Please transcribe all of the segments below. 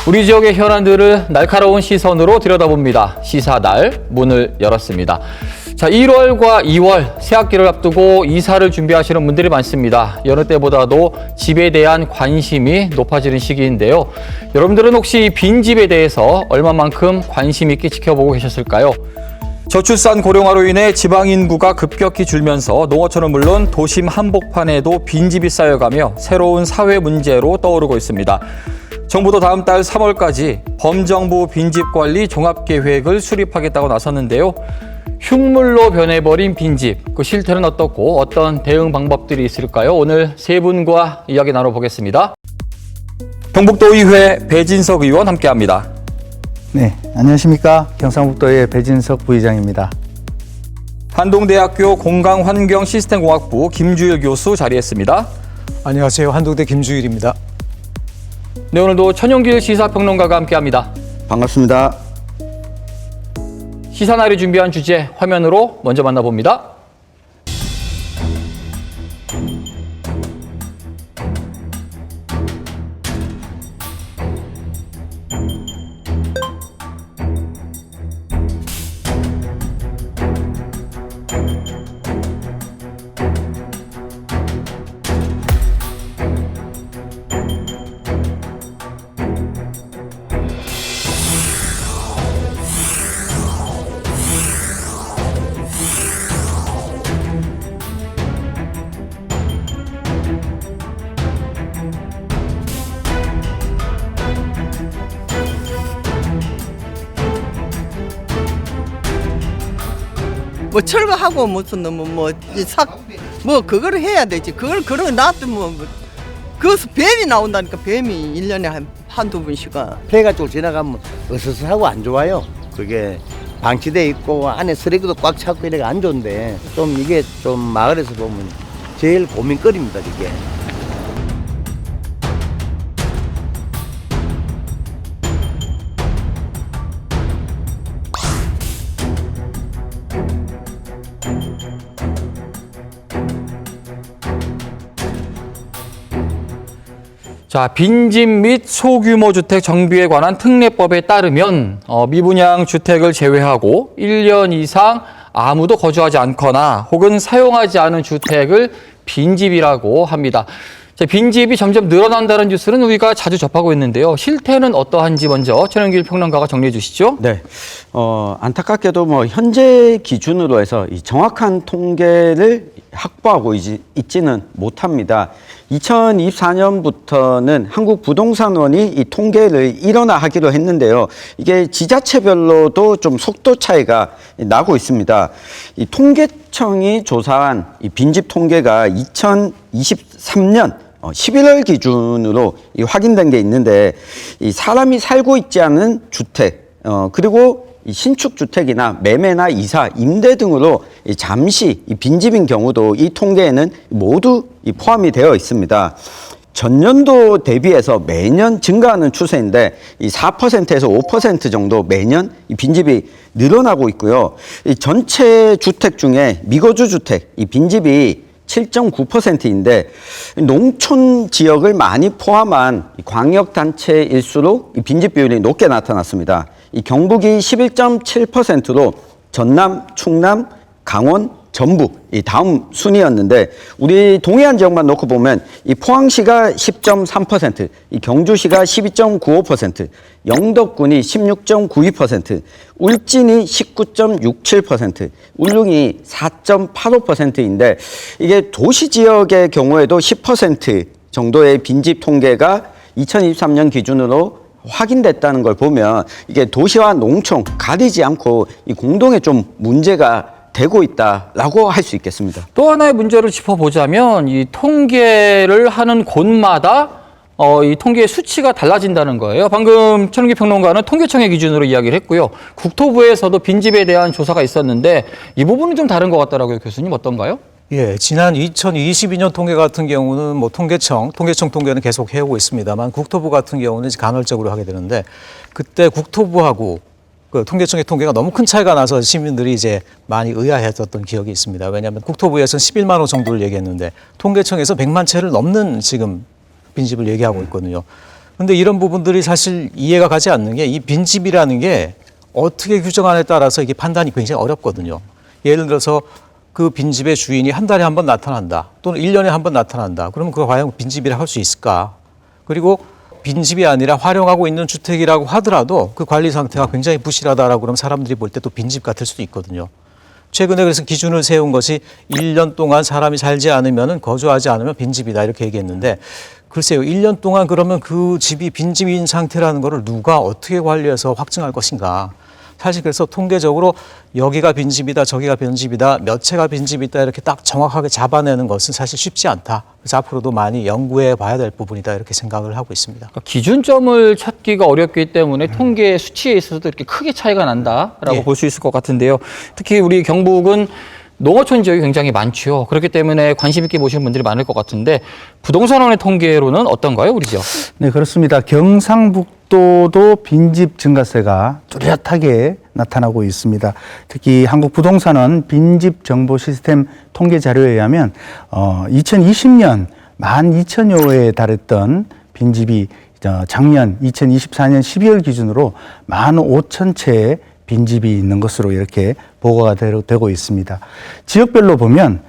우리 지역의 현안들을 날카로운 시선으로 들여다봅니다. 시사날 문을 열었습니다. 자, 1월과 2월 새학기를 앞두고 이사를 준비하시는 분들이 많습니다. 여느 때보다도 집에 대한 관심이 높아지는 시기인데요. 여러분들은 혹시 빈집에 대해서 얼마만큼 관심 있게 지켜보고 계셨을까요? 저출산 고령화로 인해 지방 인구가 급격히 줄면서 농어촌은 물론 도심 한복판에도 빈집이 쌓여가며 새로운 사회 문제로 떠오르고 있습니다. 정부도 다음 달 3월까지 범정부 빈집관리 종합계획을 수립하겠다고 나섰는데요. 흉물로 변해버린 빈집, 그 실태는 어떻고 어떤 대응 방법들이 있을까요? 오늘 세 분과 이야기 나눠보겠습니다. 경북도의회 배진석 의원 함께합니다. 네, 안녕하십니까. 경상북도의 배진석 부의장입니다. 한동대학교 공강환경시스템공학부 김주일 교수 자리했습니다. 안녕하세요. 한동대 김주일입니다. 네, 오늘도 천용길 시사평론가가 함께합니다. 반갑습니다. 시사날이 준비한 주제 화면으로 먼저 만나봅니다. 뭐 철거하고 무슨 뭐 그거를 해야 되지. 그걸 놔두면 거기서 뱀이 나온다니까. 뱀이 1년에 한두 번씩은. 폐가 쪽 지나가면 으스스하고 안 좋아요. 그게 방치돼 있고 안에 쓰레기도 꽉 차고 이래가 안 좋은데 좀 이게 좀 마을에서 보면 제일 고민거리입니다. 이게. 자, 빈집 및 소규모 주택 정비에 관한 특례법에 따르면 미분양 주택을 제외하고 1년 이상 아무도 거주하지 않거나 혹은 사용하지 않은 주택을 빈집이라고 합니다. 자, 빈집이 점점 늘어난다는 뉴스는 우리가 자주 접하고 있는데요. 실태는 어떠한지 먼저 천영길 평론가가 정리해 주시죠. 네, 안타깝게도 뭐 현재 기준으로 해서 이 정확한 통계를 확보하고 있지는 못합니다. 2024년부터는 한국부동산원이 이 통계를 일원화하기로 했는데요. 이게 지자체별로도 좀 속도 차이가 나고 있습니다. 이 통계청이 조사한 이 빈집 통계가 2023년 11월 기준으로 확인된 게 있는데, 이 사람이 살고 있지 않은 주택, 그리고 이 신축 주택이나 매매나 이사, 임대 등으로 잠시 빈집인 경우도 이 통계에는 모두 포함이 되어 있습니다. 전년도 대비해서 매년 증가하는 추세인데 이 4%에서 5% 정도 매년 이 빈집이 늘어나고 있고요. 이 전체 주택 중에 미거주 주택, 이 빈집이 7.9%인데 농촌 지역을 많이 포함한 광역단체일수록 이 빈집 비율이 높게 나타났습니다. 이 경북이 11.7%로 전남, 충남, 강원, 전북 이 다음 순이었는데, 우리 동해안 지역만 놓고 보면 이 포항시가 10.3%, 이 경주시가 12.95%, 영덕군이 16.92%, 울진이 19.67%, 울릉이 4.85%인데 이게 도시 지역의 경우에도 10% 정도의 빈집 통계가 2023년 기준으로 확인됐다는 걸 보면 이게 도시와 농촌 가리지 않고 이 공동의 좀 문제가 되고 있다라고 할 수 있겠습니다. 또 하나의 문제를 짚어보자면 이 통계를 하는 곳마다 이 통계의 수치가 달라진다는 거예요. 방금 천은기 평론가는 통계청의 기준으로 이야기를 했고요. 국토부에서도 빈집에 대한 조사가 있었는데 이 부분은 좀 다른 것 같더라고요. 교수님 어떤가요? 예, 지난 2022년 통계 같은 경우는 뭐 통계청 통계는 계속 해오고 있습니다만 국토부 같은 경우는 이제 간헐적으로 하게 되는데, 그때 국토부하고 그 통계청의 통계가 너무 큰 차이가 나서 시민들이 이제 많이 의아해졌던 기억이 있습니다. 왜냐하면 국토부에서는 11만 호 정도를 얘기했는데 통계청에서 100만 채를 넘는 지금 빈집을 얘기하고 있거든요. 근데 이런 부분들이 사실 이해가 가지 않는 게 이 빈집이라는 게 어떻게 규정하느냐에 따라서 이게 판단이 굉장히 어렵거든요. 예를 들어서 그 빈집의 주인이 한 달에 한 번 나타난다. 또는 1년에 한 번 나타난다. 그러면 그거 과연 빈집이라 할 수 있을까? 그리고 빈집이 아니라 활용하고 있는 주택이라고 하더라도 그 관리 상태가 굉장히 부실하다라고 그러면 사람들이 볼 때 또 빈집 같을 수도 있거든요. 최근에 그래서 기준을 세운 것이 1년 동안 사람이 살지 않으면 거주하지 않으면 빈집이다 이렇게 얘기했는데 글쎄요. 1년 동안 그러면 그 집이 빈집인 상태라는 거를 누가 어떻게 관리해서 확증할 것인가. 사실 그래서 통계적으로 여기가 빈집이다, 저기가 빈집이다, 몇 채가 빈집이다 이렇게 딱 정확하게 잡아내는 것은 사실 쉽지 않다. 그래서 앞으로도 많이 연구해 봐야 될 부분이다 이렇게 생각을 하고 있습니다. 그러니까 기준점을 찾기가 어렵기 때문에 통계 수치에 있어서도 이렇게 크게 차이가 난다라고 예. 볼 수 있을 것 같은데요. 특히 우리 경북은 농어촌 지역이 굉장히 많죠. 그렇기 때문에 관심 있게 보시는 분들이 많을 것 같은데 부동산원의 통계로는 어떤가요, 우리 지역? 네, 그렇습니다. 경상북도도 빈집 증가세가 뚜렷하게 나타나고 있습니다. 특히 한국부동산원 빈집 정보 시스템 통계 자료에 의하면 2020년 12,000여호에 달했던 빈집이 작년 2024년 12월 기준으로 15,000채의 빈집이 있는 것으로 이렇게 보고가 되고 있습니다. 지역별로 보면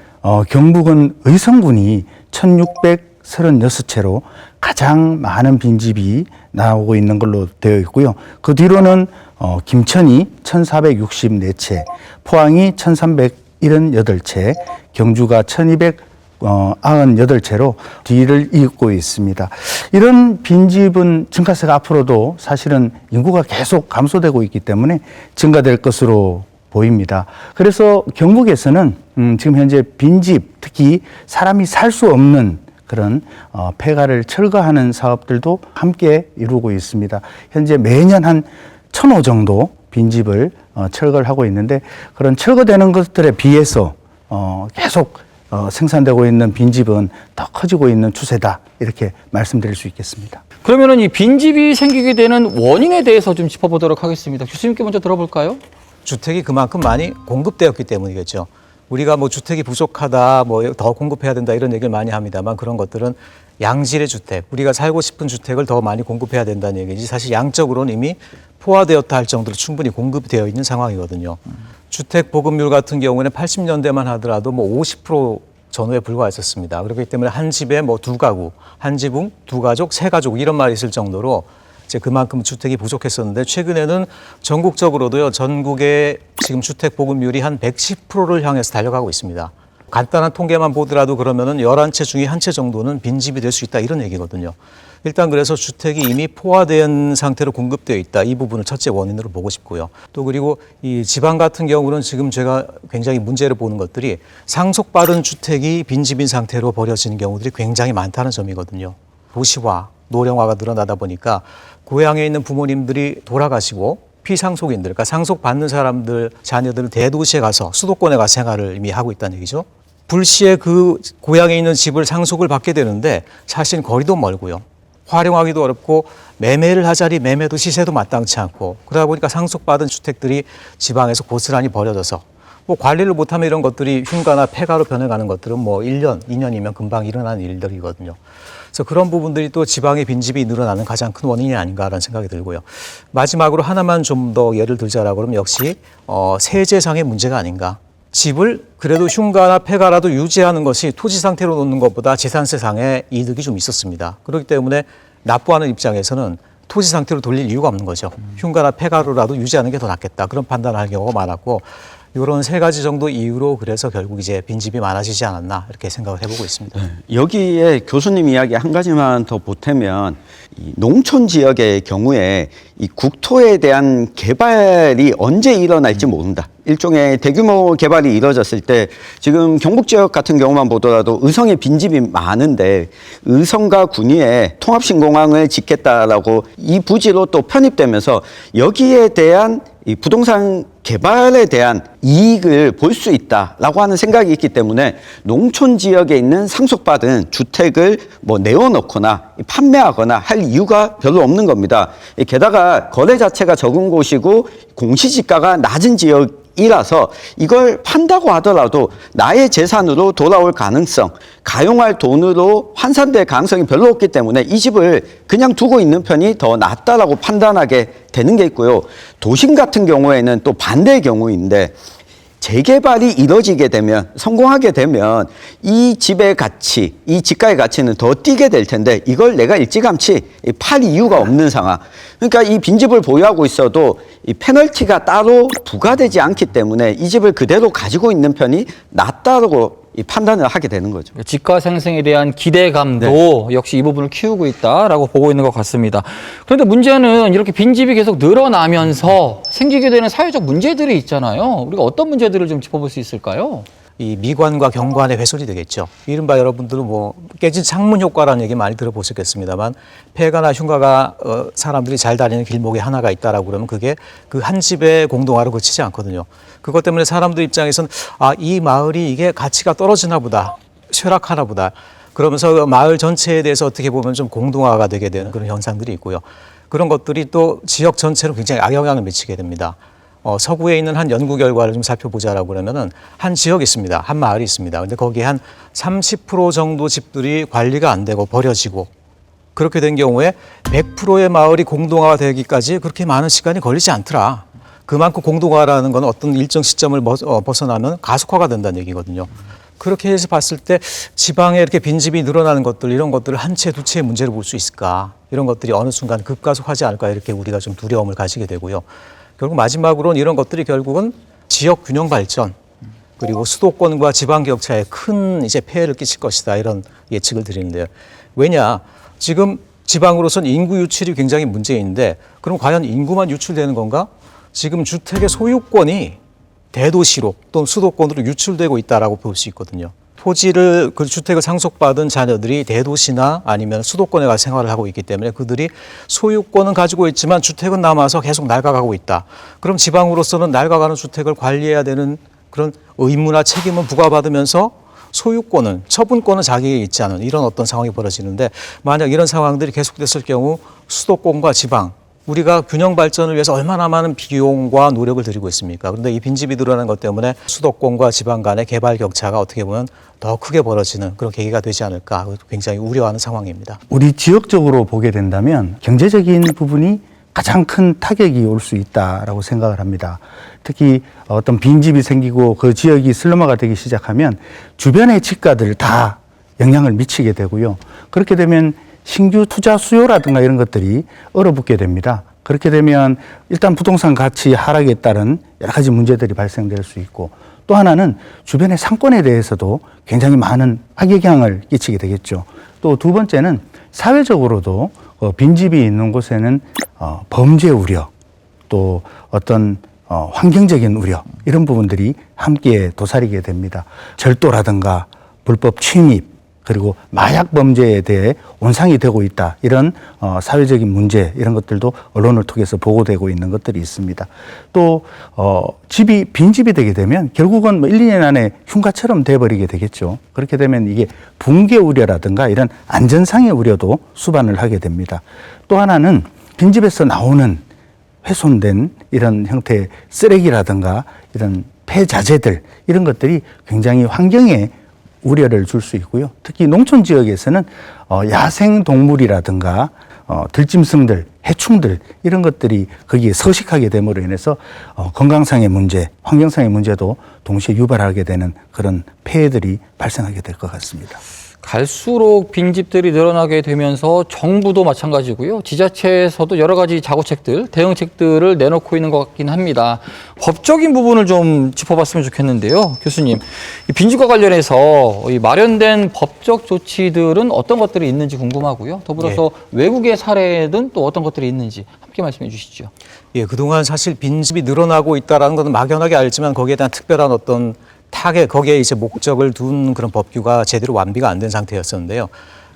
경북은 의성군이 1,636채로 가장 많은 빈집이 나오고 있는 걸로 되어 있고요. 그 뒤로는 김천이 1,464채, 포항이 1,378채, 경주가 1,298채로 뒤를 잇고 있습니다. 이런 빈집은 증가세가 앞으로도 사실은 인구가 계속 감소되고 있기 때문에 증가될 것으로 보입니다. 그래서 경북에서는 지금 현재 빈집, 특히 사람이 살 수 없는 그런 폐가를 철거하는 사업들도 함께 이루고 있습니다. 현재 매년 한 1,000호 정도 빈집을 철거를 하고 있는데 그런 철거되는 것들에 비해서 계속 생산되고 있는 빈집은 더 커지고 있는 추세다 이렇게 말씀드릴 수 있겠습니다. 그러면은 이 빈집이 생기게 되는 원인에 대해서 좀 짚어보도록 하겠습니다. 교수님께 먼저 들어볼까요? 주택이 그만큼 많이 공급되었기 때문이겠죠. 우리가 뭐 주택이 부족하다, 뭐 더 공급해야 된다 이런 얘기를 많이 합니다만 그런 것들은 양질의 주택, 우리가 살고 싶은 주택을 더 많이 공급해야 된다는 얘기지 사실 양적으로는 이미 포화되었다 할 정도로 충분히 공급되어 있는 상황이거든요. 주택 보급률 같은 경우는 80년대만 하더라도 뭐 50% 전후에 불과했었습니다. 그렇기 때문에 한 집에 뭐 두 가구, 한 지붕, 두 가족, 세 가족 이런 말이 있을 정도로 이제 그만큼 주택이 부족했었는데 최근에는 전국적으로도요. 전국의 지금 주택 보급률이 한 110%를 향해서 달려가고 있습니다. 간단한 통계만 보더라도 그러면은 11채 중에 한 채 정도는 빈집이 될 수 있다 이런 얘기거든요. 일단 그래서 주택이 이미 포화된 상태로 공급되어 있다. 이 부분을 첫째 원인으로 보고 싶고요. 또 그리고 이 지방 같은 경우는 지금 제가 굉장히 문제를 보는 것들이 상속받은 주택이 빈집인 상태로 버려지는 경우들이 굉장히 많다는 점이거든요. 도시화, 노령화가 늘어나다 보니까 고향에 있는 부모님들이 돌아가시고 피상속인들, 그러니까 상속받는 사람들, 자녀들은 대도시에 가서 수도권에 가서 생활을 이미 하고 있다는 얘기죠. 불시에 그 고향에 있는 집을 상속을 받게 되는데 사실 거리도 멀고요. 활용하기도 어렵고 매매를 하자니 매매도 시세도 마땅치 않고 그러다 보니까 상속받은 주택들이 지방에서 고스란히 버려져서 뭐 관리를 못하면 이런 것들이 흉가나 폐가로 변해가는 것들은 뭐 1년, 2년이면 금방 일어나는 일들이거든요. 그래서 그런 부분들이 또 지방의 빈집이 늘어나는 가장 큰 원인이 아닌가라는 생각이 들고요. 마지막으로 하나만 좀 더 예를 들자라고 그러면 역시 세제상의 문제가 아닌가. 집을 그래도 흉가나 폐가라도 유지하는 것이 토지 상태로 놓는 것보다 재산세상의 이득이 좀 있었습니다. 그렇기 때문에 납부하는 입장에서는 토지 상태로 돌릴 이유가 없는 거죠. 흉가나 폐가로라도 유지하는 게 더 낫겠다. 그런 판단을 할 경우가 많았고 이런 세 가지 정도 이유로 그래서 결국 이제 빈집이 많아지지 않았나 이렇게 생각을 해보고 있습니다. 여기에 교수님 이야기 한 가지만 더 보태면 이 농촌 지역의 경우에 이 국토에 대한 개발이 언제 일어날지 모른다. 일종의 대규모 개발이 이루어졌을 때 지금 경북 지역 같은 경우만 보더라도 의성에 빈집이 많은데 의성과 군위에 통합신공항을 짓겠다라고 이 부지로 또 편입되면서 여기에 대한 이 부동산 개발에 대한 이익을 볼 수 있다라고 하는 생각이 있기 때문에 농촌 지역에 있는 상속받은 주택을 뭐 내어놓거나 판매하거나 할 이유가 별로 없는 겁니다. 게다가 거래 자체가 적은 곳이고 공시지가가 낮은 지역 이라서 이걸 판다고 하더라도 나의 재산으로 돌아올 가능성, 가용할 돈으로 환산될 가능성이 별로 없기 때문에 이 집을 그냥 두고 있는 편이 더 낫다라고 판단하게 되는 게 있고요. 도심 같은 경우에는 또 반대의 경우인데 재개발이 이루어지게 되면, 성공하게 되면 이 집의 가치, 이 집가의 가치는 더 뛰게 될 텐데 이걸 내가 일찌감치 팔 이유가 없는 상황. 그러니까 이 빈집을 보유하고 있어도 이 페널티가 따로 부과되지 않기 때문에 이 집을 그대로 가지고 있는 편이 낫다고 이 판단을 하게 되는 거죠. 집가 상승에 대한 기대감도 역시 이 부분을 키우고 있다라고 보고 있는 것 같습니다. 그런데 문제는 이렇게 빈집이 계속 늘어나면서 생기게 되는 사회적 문제들이 있잖아요. 우리가 어떤 문제들을 좀 짚어볼 수 있을까요? 이 미관과 경관의 훼손이 되겠죠. 이른바 여러분들은 뭐 깨진 창문 효과라는 얘기 많이 들어보셨겠습니다만 폐가나 흉가가 사람들이 잘 다니는 길목에 하나가 있다라고 그러면 그게 그 한 집의 공동화로 그치지 않거든요. 그것 때문에 사람들 입장에서는 이 마을이 이게 가치가 떨어지나 보다, 쇠락하나 보다. 그러면서 마을 전체에 대해서 어떻게 보면 좀 공동화가 되게 되는 그런 현상들이 있고요. 그런 것들이 또 지역 전체로 굉장히 악영향을 미치게 됩니다. 서구에 있는 한 연구 결과를 좀 살펴보자라고 그러면은 한 지역이 있습니다. 한 마을이 있습니다. 근데 거기에 한 30% 정도 집들이 관리가 안 되고 버려지고 그렇게 된 경우에 100%의 마을이 공동화가 되기까지 그렇게 많은 시간이 걸리지 않더라. 그만큼 공동화라는 건 어떤 일정 시점을 벗어나면 가속화가 된다는 얘기거든요. 그렇게 해서 봤을 때 지방에 이렇게 빈집이 늘어나는 것들, 이런 것들을 한 채, 두 채의 문제로 볼 수 있을까? 이런 것들이 어느 순간 급가속하지 않을까? 이렇게 우리가 좀 두려움을 가지게 되고요. 결국 마지막으로는 이런 것들이 결국은 지역 균형 발전 그리고 수도권과 지방 격차에 큰 이제 폐해를 끼칠 것이다 이런 예측을 드리는데요. 왜냐 지금 지방으로서는 인구 유출이 굉장히 문제인데 그럼 과연 인구만 유출되는 건가? 지금 주택의 소유권이 대도시로 또는 수도권으로 유출되고 있다라고 볼 수 있거든요. 토지를 그 주택을 상속받은 자녀들이 대도시나 아니면 수도권에 가 생활을 하고 있기 때문에 그들이 소유권은 가지고 있지만 주택은 남아서 계속 낡아가고 있다. 그럼 지방으로서는 낡아가는 주택을 관리해야 되는 그런 의무나 책임은 부과받으면서 소유권은, 처분권은 자기에게 있지 않은 이런 어떤 상황이 벌어지는데 만약 이런 상황들이 계속됐을 경우 수도권과 지방 우리가 균형 발전을 위해서 얼마나 많은 비용과 노력을 들이고 있습니까? 그런데 이 빈집이 늘어나는 것 때문에 수도권과 지방 간의 개발 격차가 어떻게 보면 더 크게 벌어지는 그런 계기가 되지 않을까 굉장히 우려하는 상황입니다. 우리 지역적으로 보게 된다면 경제적인 부분이 가장 큰 타격이 올 수 있다라고 생각을 합니다. 특히 어떤 빈집이 생기고 그 지역이 슬럼화가 되기 시작하면 주변의 집가들 다 영향을 미치게 되고요. 그렇게 되면 신규 투자 수요라든가 이런 것들이 얼어붙게 됩니다. 그렇게 되면 일단 부동산 가치 하락에 따른 여러 가지 문제들이 발생될 수 있고 또 하나는 주변의 상권에 대해서도 굉장히 많은 악영향을 끼치게 되겠죠. 또 두 번째는 사회적으로도 빈집이 있는 곳에는 범죄 우려 또 어떤 환경적인 우려 이런 부분들이 함께 도사리게 됩니다. 절도라든가 불법 침입 그리고 마약 범죄에 대해 온상이 되고 있다. 이런 사회적인 문제 이런 것들도 언론을 통해서 보고되고 있는 것들이 있습니다. 또 집이 빈집이 되게 되면 결국은 뭐 1, 2년 안에 흉가처럼 돼버리게 되겠죠. 그렇게 되면 이게 붕괴 우려라든가 이런 안전상의 우려도 수반을 하게 됩니다. 또 하나는 빈집에서 나오는 훼손된 이런 형태의 쓰레기라든가 이런 폐자재들 이런 것들이 굉장히 환경에 우려를 줄 수 있고요. 특히 농촌 지역에서는 야생 동물이라든가 들짐승들, 해충들 이런 것들이 거기에 서식하게 됨으로 인해서 건강상의 문제, 환경상의 문제도 동시에 유발하게 되는 그런 폐해들이 발생하게 될 것 같습니다. 갈수록 빈집들이 늘어나게 되면서 정부도 마찬가지고요. 지자체에서도 여러 가지 자구책들, 대응책들을 내놓고 있는 것 같긴 합니다. 법적인 부분을 좀 짚어봤으면 좋겠는데요. 교수님, 이 빈집과 관련해서 이 마련된 법적 조치들은 어떤 것들이 있는지 궁금하고요. 더불어서 외국의 사례든 또 어떤 것들이 있는지 함께 말씀해 주시죠. 예, 그동안 사실 빈집이 늘어나고 있다는 것은 막연하게 알지만 거기에 대한 특별한 어떤 타겟, 거기에 이제 목적을 둔 그런 법규가 제대로 완비가 안 된 상태였었는데요.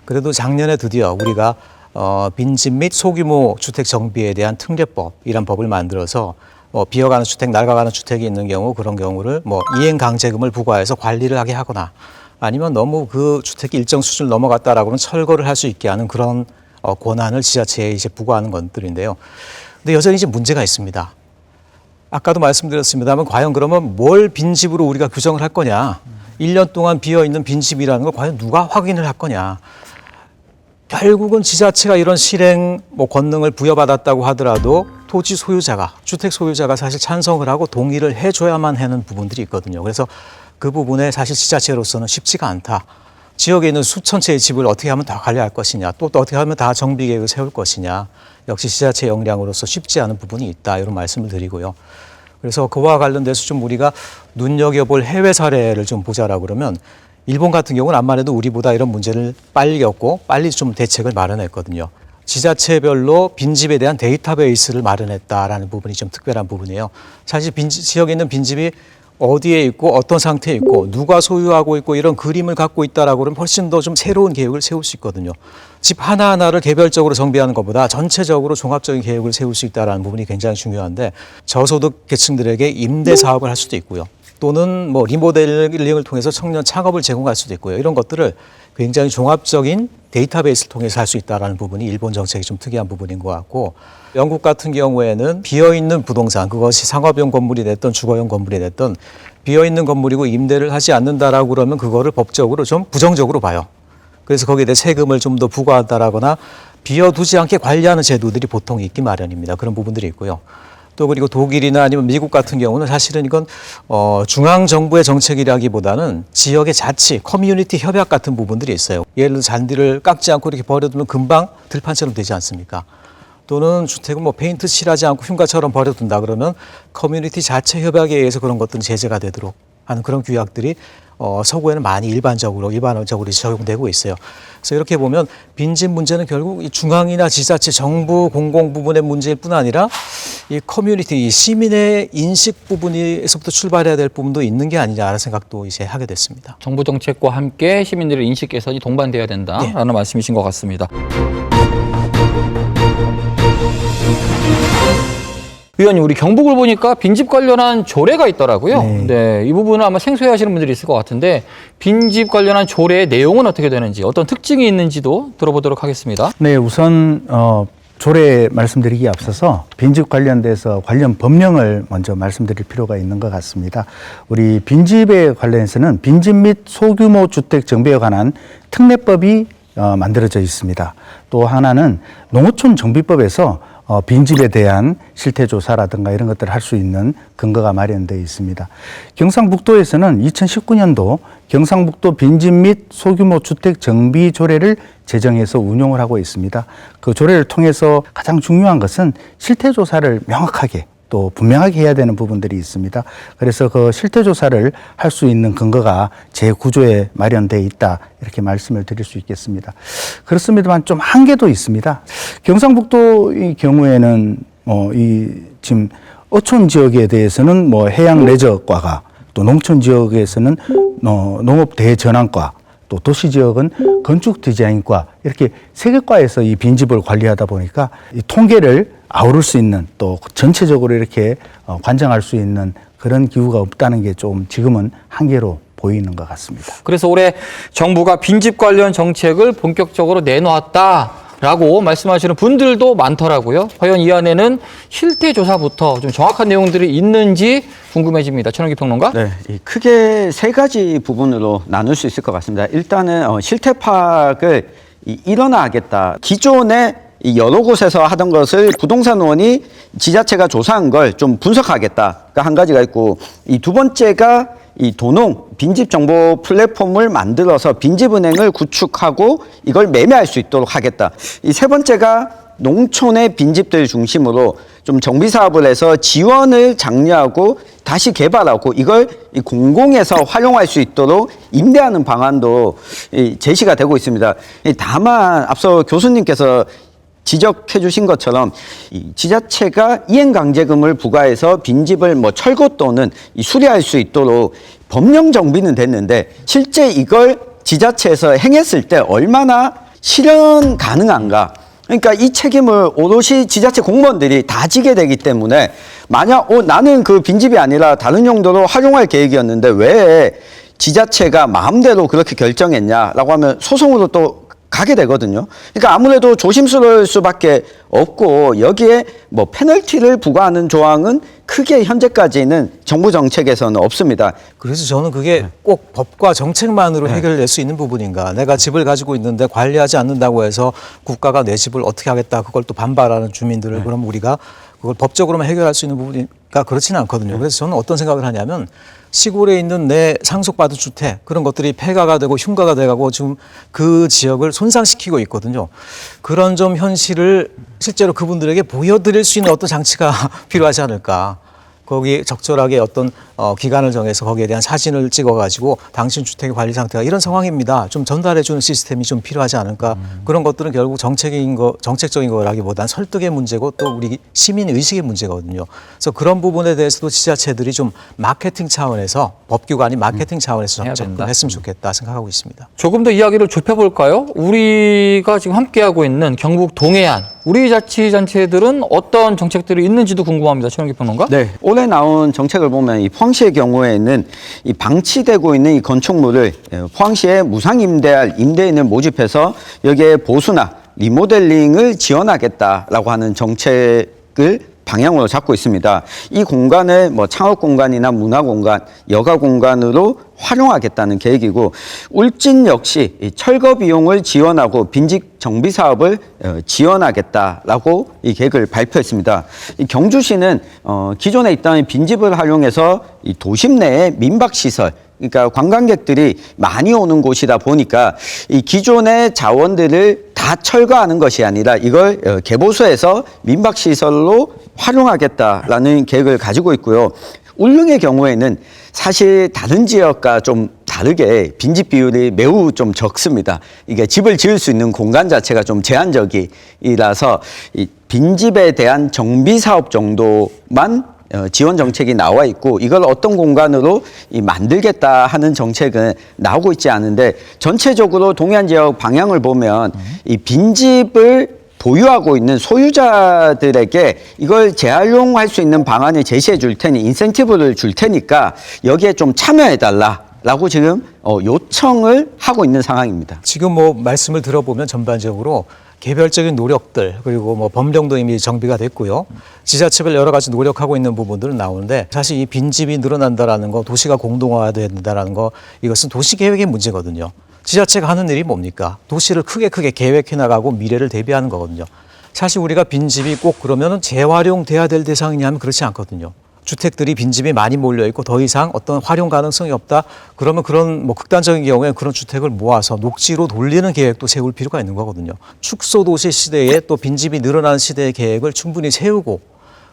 그래도 작년에 드디어 우리가 빈집 및 소규모 주택 정비에 대한 특례법이란 법을 만들어서 비어가는 주택, 낡아가는 주택이 있는 경우 그런 경우를 이행 강제금을 부과해서 관리를 하게 하거나 아니면 너무 그 주택이 일정 수준을 넘어갔다라고 하면 철거를 할 수 있게 하는 그런 권한을 지자체에 이제 부과하는 것들인데요. 근데 여전히 이제 문제가 있습니다. 아까도 말씀드렸습니다만 과연 그러면 뭘 빈집으로 우리가 규정을 할 거냐. 1년 동안 비어있는 빈집이라는 걸 과연 누가 확인을 할 거냐. 결국은 지자체가 이런 실행 권능을 부여받았다고 하더라도 토지 소유자가, 주택 소유자가 사실 찬성을 하고 동의를 해줘야만 하는 부분들이 있거든요. 그래서 그 부분에 사실 지자체로서는 쉽지가 않다. 지역에 있는 수천 채의 집을 어떻게 하면 다 관리할 것이냐, 또 어떻게 하면 다 정비 계획을 세울 것이냐. 역시 지자체 역량으로서 쉽지 않은 부분이 있다. 이런 말씀을 드리고요. 그래서 그와 관련돼서 좀 우리가 눈여겨볼 해외 사례를 좀 보자라고 그러면 일본 같은 경우는 암만 해도 우리보다 이런 문제를 빨리 겪고 빨리 좀 대책을 마련했거든요. 지자체별로 빈집에 대한 데이터베이스를 마련했다라는 부분이 좀 특별한 부분이에요. 사실 지역에 있는 빈집이 어디에 있고 어떤 상태에 있고 누가 소유하고 있고 이런 그림을 갖고 있다라고 그러면 훨씬 더 좀 새로운 계획을 세울 수 있거든요. 집 하나하나를 개별적으로 정비하는 것보다 전체적으로 종합적인 계획을 세울 수 있다는 부분이 굉장히 중요한데 저소득 계층들에게 임대 사업을 할 수도 있고요. 또는 리모델링을 통해서 청년 창업을 제공할 수도 있고요. 이런 것들을 굉장히 종합적인 데이터베이스를 통해서 할 수 있다는 부분이 일본 정책이 좀 특이한 부분인 것 같고 영국 같은 경우에는 비어있는 부동산, 그것이 상업용 건물이 됐든 주거용 건물이 됐든 비어있는 건물이고 임대를 하지 않는다라고 그러면 그거를 법적으로 좀 부정적으로 봐요. 그래서 거기에 대해 세금을 좀 더 부과한다라거나 비어두지 않게 관리하는 제도들이 보통 있기 마련입니다. 그런 부분들이 있고요. 또 그리고 독일이나 아니면 미국 같은 경우는 사실은 이건 중앙 정부의 정책이라기보다는 지역의 자치, 커뮤니티 협약 같은 부분들이 있어요. 예를 들어 잔디를 깎지 않고 이렇게 버려두면 금방 들판처럼 되지 않습니까? 또는 주택은 페인트 칠하지 않고 흉가처럼 버려둔다 그러면 커뮤니티 자체 협약에 의해서 그런 것들은 제재가 되도록 하는 그런 규약들이 서구에는 많이 일반적으로 적용되고 있어요. 그래서 이렇게 보면 빈집 문제는 결국 이 중앙이나 지자체, 정부, 공공 부분의 문제일 뿐 아니라 이 커뮤니티, 이 시민의 인식 부분에서부터 출발해야 될 부분도 있는 게 아니냐라는 생각도 이제 하게 됐습니다. 정부 정책과 함께 시민들의 인식 개선이 동반돼야 된다라는 말씀이신 것 같습니다. 의원님, 우리 경북을 보니까 빈집 관련한 조례가 있더라고요. 네, 이 부분은 아마 생소해하시는 분들이 있을 것 같은데 빈집 관련한 조례의 내용은 어떻게 되는지, 어떤 특징이 있는지도 들어보도록 하겠습니다. 네, 우선 조례 말씀드리기에 앞서서 빈집 관련돼서 관련 법령을 먼저 말씀드릴 필요가 있는 것 같습니다. 우리 빈집에 관련해서는 빈집 및 소규모 주택 정비에 관한 특례법이 만들어져 있습니다. 또 하나는 농어촌 정비법에서 빈집에 대한 실태조사라든가 이런 것들을 할 수 있는 근거가 마련되어 있습니다. 경상북도에서는 2019년도 경상북도 빈집 및 소규모 주택 정비 조례를 제정해서 운용을 하고 있습니다. 그 조례를 통해서 가장 중요한 것은 실태조사를 명확하게 또 분명하게 해야 되는 부분들이 있습니다. 그래서 그 실태조사를 할 수 있는 근거가 제9조에 마련되어 있다, 이렇게 말씀을 드릴 수 있겠습니다. 그렇습니다만 좀 한계도 있습니다. 경상북도의 경우에는 지금 어촌 지역에 대해서는 해양 레저과가, 또 농촌 지역에서는 농업 대전환과, 또 도시 지역은 건축 디자인과, 이렇게 세 개 과에서 이 빈집을 관리하다 보니까 이 통계를 아우를 수 있는, 또 전체적으로 이렇게 관장할 수 있는 그런 기구가 없다는 게 좀 지금은 한계로 보이는 것 같습니다. 그래서 올해 정부가 빈집 관련 정책을 본격적으로 내놓았다라고 말씀하시는 분들도 많더라고요. 과연 이 안에는 실태조사부터 좀 정확한 내용들이 있는지 궁금해집니다. 최영기 평론가? 네, 크게 세 가지 부분으로 나눌 수 있을 것 같습니다. 일단은 실태 파악을 일원화하겠다. 기존에 여러 곳에서 하던 것을 부동산원이 지자체가 조사한 걸 좀 분석하겠다가 한 가지가 있고, 이 두 번째가 이 도농 빈집 정보 플랫폼을 만들어서 빈집은행을 구축하고 이걸 매매할 수 있도록 하겠다. 이 세 번째가 농촌의 빈집들 중심으로 좀 정비 사업을 해서 지원을 장려하고 다시 개발하고 이걸 공공에서 활용할 수 있도록 임대하는 방안도 제시가 되고 있습니다. 다만 앞서 교수님께서 지적해 주신 것처럼 이 지자체가 이행강제금을 부과해서 빈집을 철거 또는 수리할 수 있도록 법령 정비는 됐는데 실제 이걸 지자체에서 행했을 때 얼마나 실현 가능한가. 그러니까 이 책임을 오롯이 지자체 공무원들이 다 지게 되기 때문에 만약 나는 그 빈집이 아니라 다른 용도로 활용할 계획이었는데 왜 지자체가 마음대로 그렇게 결정했냐라고 하면 소송으로 또 가게 되거든요. 그러니까 아무래도 조심스러울 수밖에 없고 여기에 뭐 페널티를 부과하는 조항은 크게 현재까지는 정부 정책에서는 없습니다. 그래서 저는 그게 꼭 법과 정책만으로 해결될 수 있는 부분인가. 내가 집을 가지고 있는데 관리하지 않는다고 해서 국가가 내 집을 어떻게 하겠다. 그걸 또 반발하는 주민들을 그럼 우리가 그걸 법적으로만 해결할 수 있는 부분이니까 그렇지는 않거든요. 그래서 저는 어떤 생각을 하냐면 시골에 있는 내 상속받은 주택 그런 것들이 폐가가 되고 흉가가 돼가고 지금 그 지역을 손상시키고 있거든요. 그런 좀 현실을 실제로 그분들에게 보여드릴 수 있는 어떤 장치가 필요하지 않을까. 거기 적절하게 어떤 기간을 정해서 거기에 대한 사진을 찍어가지고 당신 주택의 관리 상태가 이런 상황입니다. 좀 전달해주는 시스템이 좀 필요하지 않을까. 그런 것들은 결국 정책적인 거라기보단 설득의 문제고 또 우리 시민 의식의 문제거든요. 그래서 그런 부분에 대해서도 지자체들이 좀 마케팅 차원에서 법규가 아닌 마케팅 차원에서 해야 된다. 접근했으면 좋겠다 생각하고 있습니다. 조금 더 이야기를 좁혀볼까요? 우리가 지금 함께하고 있는 경북 동해안 우리 자치단체들은 어떤 정책들이 있는지도 궁금합니다. 최영기 평론가. 네, 올해 나온 정책을 보면 이 포항시의 경우에는 이 방치되고 있는 이 건축물을 포항시에 무상 임대할 임대인을 모집해서 여기에 보수나 리모델링을 지원하겠다라고 하는 정책을 방향으로 잡고 있습니다. 이 공간을 뭐 창업 공간이나 문화 공간, 여가 공간으로 활용하겠다는 계획이고 울진 역시 이 철거 비용을 지원하고 빈집 정비 사업을 지원하겠다라고 이 계획을 발표했습니다. 이 경주시는 기존에 있던 빈집을 활용해서 이 도심 내에 민박 시설 그러니까 관광객들이 많이 오는 곳이다 보니까 이 기존의 자원들을 다 철거하는 것이 아니라 이걸 개보수해서 민박시설로 활용하겠다라는 계획을 가지고 있고요. 울릉의 경우에는 사실 다른 지역과 좀 다르게 빈집 비율이 매우 좀 적습니다. 이게 집을 지을 수 있는 공간 자체가 좀 제한적이라서 이 빈집에 대한 정비 사업 정도만 지원 정책이 나와 있고 이걸 어떤 공간으로 만들겠다 하는 정책은 나오고 있지 않은데 전체적으로 동해안 지역 방향을 보면 이 빈집을 보유하고 있는 소유자들에게 이걸 재활용할 수 있는 방안을 제시해 줄 테니 인센티브를 줄 테니까 여기에 좀 참여해 달라라고 지금 요청을 하고 있는 상황입니다. 지금 뭐 말씀을 들어보면 전반적으로 개별적인 노력들 그리고 뭐 법령도 이미 정비가 됐고요. 지자체별 여러 가지 노력하고 있는 부분들은 나오는데 사실 이 빈집이 늘어난다라는 거 도시가 공동화돼야 된다라는 거 이것은 도시계획의 문제거든요. 지자체가 하는 일이 뭡니까? 도시를 크게 계획해 나가고 미래를 대비하는 거거든요. 사실 우리가 빈집이 꼭 그러면 재활용돼야 될 대상이냐 하면 그렇지 않거든요. 주택들이 빈집이 많이 몰려있고 더 이상 어떤 활용 가능성이 없다. 그러면 그런 뭐 극단적인 경우에 그런 주택을 모아서 녹지로 돌리는 계획도 세울 필요가 있는 거거든요. 축소도시 시대에 또 빈집이 늘어나는 시대의 계획을 충분히 세우고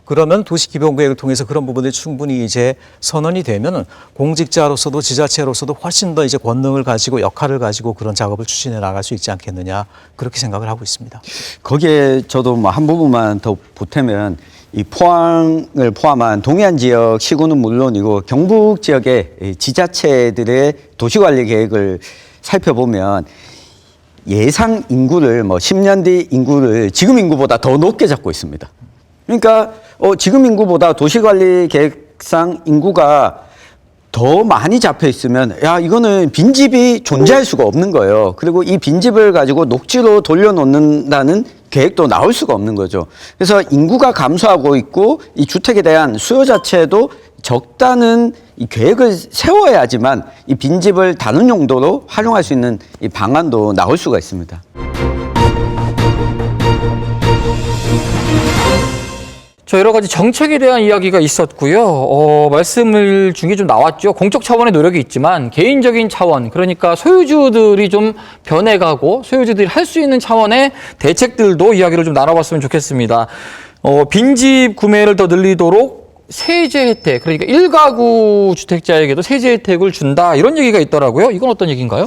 그러면 도시기본계획을 통해서 그런 부분들이 충분히 이제 선언이 되면은 공직자로서도 지자체로서도 훨씬 더 이제 권능을 가지고 역할을 가지고 그런 작업을 추진해 나갈 수 있지 않겠느냐 그렇게 생각을 하고 있습니다. 거기에 저도 뭐 한 부분만 더 보태면 이 포항을 포함한 동해안 지역 시군은 물론이고 경북 지역의 지자체들의 도시관리 계획을 살펴보면 예상 인구를 뭐 10년 뒤 인구를 지금 인구보다 더 높게 잡고 있습니다. 그러니까 지금 인구보다 도시관리 계획상 인구가 더 많이 잡혀 있으면 야 이거는 빈집이 존재할 수가 없는 거예요. 그리고 이 빈집을 가지고 녹지로 돌려놓는다는 계획도 나올 수가 없는 거죠. 그래서 인구가 감소하고 있고 이 주택에 대한 수요 자체도 적다는 이 계획을 세워야지만 이 빈집을 다른 용도로 활용할 수 있는 이 방안도 나올 수가 있습니다. 저 여러 가지 정책에 대한 이야기가 있었고요. 말씀을 중에 좀 나왔죠. 공적 차원의 노력이 있지만 개인적인 차원, 그러니까 소유주들이 좀 변해가고 소유주들이 할 수 있는 차원의 대책들도 이야기를 좀 나눠봤으면 좋겠습니다. 빈집 구매를 더 늘리도록 세제 혜택, 그러니까 1가구 주택자에게도 세제 혜택을 준다 이런 얘기가 있더라고요. 이건 어떤 얘기인가요?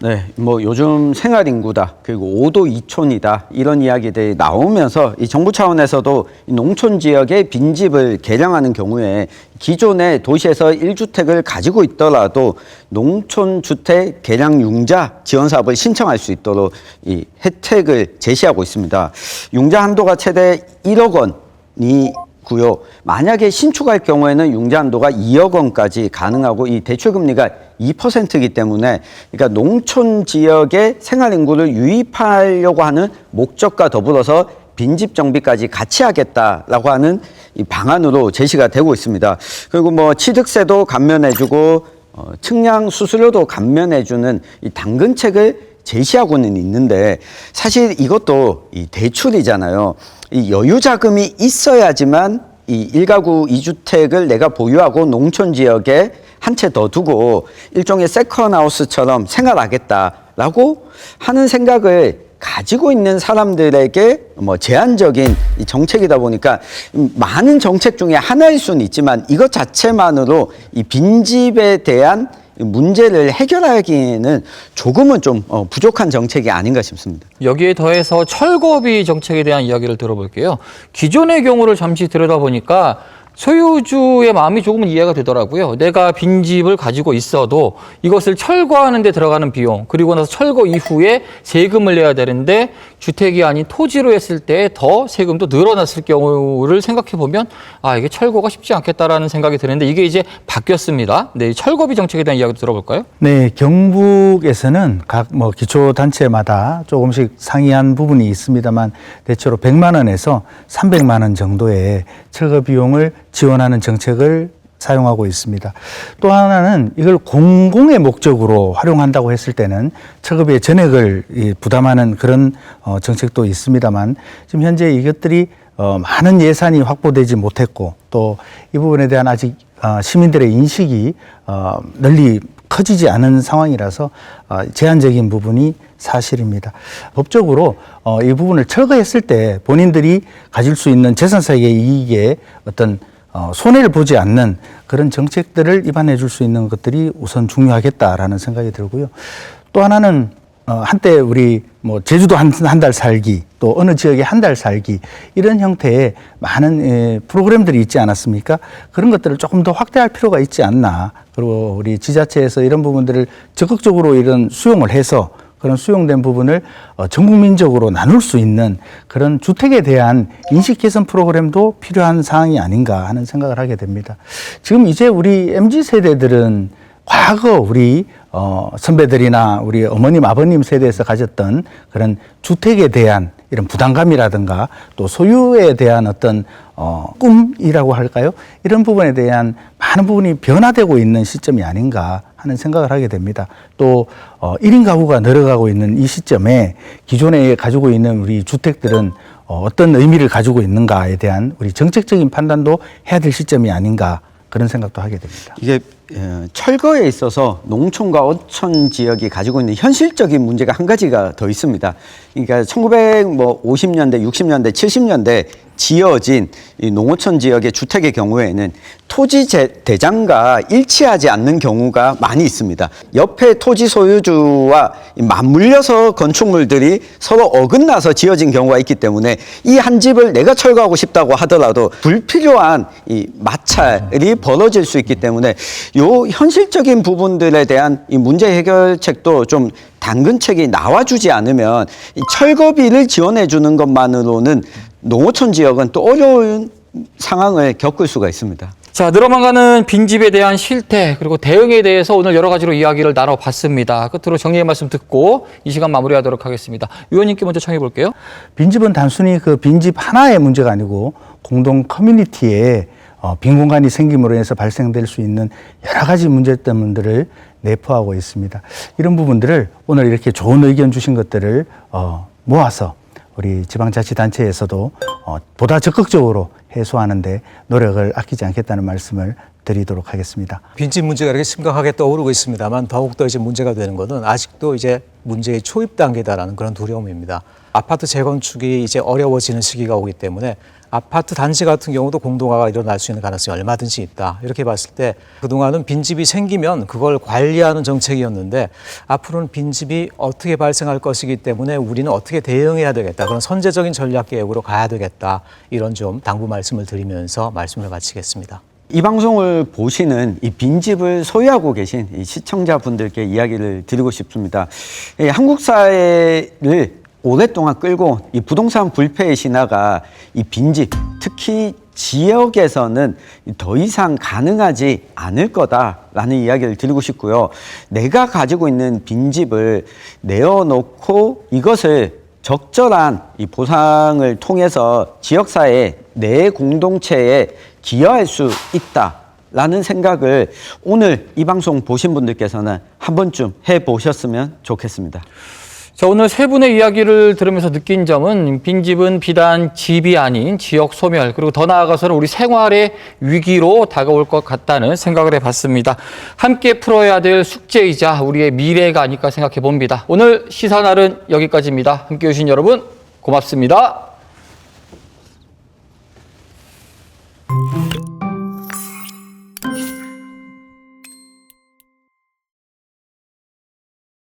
네, 뭐 요즘 생활 인구다 그리고 5도 2촌이다 이런 이야기들이 나오면서 이 정부 차원에서도 이 농촌 지역의 빈집을 개량하는 경우에 기존의 도시에서 1주택을 가지고 있더라도 농촌 주택 개량 융자 지원 사업을 신청할 수 있도록 이 혜택을 제시하고 있습니다. 융자 한도가 최대 1억 원이 있고요. 만약에 신축할 경우에는 융자 한도가 2억 원까지 가능하고 이 대출 금리가 2%이기 때문에 그러니까 농촌 지역의 생활 인구를 유입하려고 하는 목적과 더불어서 빈집 정비까지 같이 하겠다라고 하는 이 방안으로 제시가 되고 있습니다. 그리고 뭐 취득세도 감면해주고 측량 수수료도 감면해주는 이 당근책을 제시하고는 있는데 사실 이것도 이 대출이잖아요. 이 여유 자금이 있어야지만 이 1가구 2주택을 내가 보유하고 농촌 지역에 한 채 더 두고 일종의 세컨하우스처럼 생활하겠다라고 하는 생각을 가지고 있는 사람들에게 뭐 제한적인 이 정책이다 보니까 많은 정책 중에 하나일 수는 있지만 이것 자체만으로 이 빈집에 대한 문제를 해결하기에는 조금은 좀 부족한 정책이 아닌가 싶습니다. 여기에 더해서 철거비 정책에 대한 이야기를 들어볼게요. 기존의 경우를 잠시 들여다보니까 소유주의 마음이 조금은 이해가 되더라고요. 내가 빈집을 가지고 있어도 이것을 철거하는 데 들어가는 비용, 그리고 나서 철거 이후에 세금을 내야 되는데 주택이 아닌 토지로 했을 때 더 세금도 늘어났을 경우를 생각해 보면 아, 이게 철거가 쉽지 않겠다라는 생각이 드는데 이게 이제 바뀌었습니다. 네, 철거비 정책에 대한 이야기도 들어볼까요? 네, 경북에서는 각 뭐 기초단체마다 조금씩 상이한 부분이 있습니다만 대체로 100만 원에서 300만 원 정도의 철거 비용을 지원하는 정책을 사용하고 있습니다. 또 하나는 이걸 공공의 목적으로 활용한다고 했을 때는 철거비의 전액을 부담하는 그런 정책도 있습니다만 지금 현재 이것들이 많은 예산이 확보되지 못했고 또 이 부분에 대한 아직 시민들의 인식이 널리 커지지 않은 상황이라서 제한적인 부분이 사실입니다. 법적으로 이 부분을 철거했을 때 본인들이 가질 수 있는 재산사의 이익에 어떤 손해를 보지 않는 그런 정책들을 입안해 줄 수 있는 것들이 우선 중요하겠다라는 생각이 들고요. 또 하나는 한때 우리 뭐 제주도 한 달 살기 또 어느 지역에 한 달 살기 이런 형태의 많은 프로그램들이 있지 않았습니까? 그런 것들을 조금 더 확대할 필요가 있지 않나. 그리고 우리 지자체에서 이런 부분들을 적극적으로 이런 수용을 해서 그런 수용된 부분을 전 국민적으로 나눌 수 있는 그런 주택에 대한 인식 개선 프로그램도 필요한 사항이 아닌가 하는 생각을 하게 됩니다. 지금 이제 우리 MZ 세대들은 과거 우리 선배들이나 우리 어머님, 아버님 세대에서 가졌던 그런 주택에 대한 이런 부담감이라든가 또 소유에 대한 어떤 꿈이라고 할까요? 이런 부분에 대한 많은 부분이 변화되고 있는 시점이 아닌가 하는 생각을 하게 됩니다. 또 1인 가구가 늘어가고 있는 이 시점에 기존에 가지고 있는 우리 주택들은 어떤 의미를 가지고 있는가에 대한 우리 정책적인 판단도 해야 될 시점이 아닌가 그런 생각도 하게 됩니다. 이게 철거에 있어서 농촌과 어촌 지역이 가지고 있는 현실적인 문제가 한 가지가 더 있습니다. 그러니까 1950년대, 60년대, 70년대 지어진 이 농어촌 지역의 주택의 경우에는 토지 대장과 일치하지 않는 경우가 많이 있습니다. 옆에 토지 소유주와 맞물려서 건축물들이 서로 어긋나서 지어진 경우가 있기 때문에 이 한 집을 내가 철거하고 싶다고 하더라도 불필요한 이 마찰이 벌어질 수 있기 때문에 요 현실적인 부분들에 대한 이 문제 해결책도 좀 당근책이 나와주지 않으면 이 철거비를 지원해 주는 것만으로는 농어촌 지역은 또 어려운 상황을 겪을 수가 있습니다. 자, 늘어만 가는 빈집에 대한 실태 그리고 대응에 대해서 오늘 여러 가지로 이야기를 나눠봤습니다. 끝으로 정리의 말씀 듣고 이 시간 마무리하도록 하겠습니다. 의원님께 먼저 청해 볼게요. 빈집은 단순히 그 빈집 하나의 문제가 아니고 공동 커뮤니티에 빈 공간이 생김으로 해서 발생될 수 있는 여러 가지 문제점들을 내포하고 있습니다. 이런 부분들을 오늘 이렇게 좋은 의견 주신 것들을 모아서 우리 지방자치단체에서도 보다 적극적으로 해소하는 데 노력을 아끼지 않겠다는 말씀을 드리도록 하겠습니다. 빈집 문제가 이렇게 심각하게 떠오르고 있습니다만 더욱더 이제 문제가 되는 것은 아직도 이제 문제의 초입 단계다라는 그런 두려움입니다. 아파트 재건축이 이제 어려워지는 시기가 오기 때문에 아파트 단지 같은 경우도 공동화가 일어날 수 있는 가능성이 얼마든지 있다. 이렇게 봤을 때 그동안은 빈집이 생기면 그걸 관리하는 정책이었는데 앞으로는 빈집이 어떻게 발생할 것이기 때문에 우리는 어떻게 대응해야 되겠다. 그런 선제적인 전략 계획으로 가야 되겠다. 이런 좀 당부 말씀을 드리면서 말씀을 마치겠습니다. 이 방송을 보시는 이 빈집을 소유하고 계신 이 시청자분들께 이야기를 드리고 싶습니다. 이 한국 사회를 오랫동안 끌고 이 부동산 불패의 신화가 이 빈집, 특히 특히 지역에서는 더 이상 가능하지 않을 거다라는 이야기를 드리고 싶고요. 내가 가지고 있는 빈집을 내어놓고 이것을 적절한 이 보상을 통해서 지역사회 내 공동체에 기여할 수 있다라는 생각을 오늘 이 방송 보신 분들께서는 한 번쯤 해보셨으면 좋겠습니다. 자, 오늘 세 분의 이야기를 들으면서 느낀 점은 빈집은 비단 집이 아닌 지역 소멸, 그리고 더 나아가서는 우리 생활의 위기로 다가올 것 같다는 생각을 해봤습니다. 함께 풀어야 될 숙제이자 우리의 미래가 아닐까 생각해 봅니다. 오늘 시사날은 여기까지입니다. 함께해 주신 여러분 고맙습니다.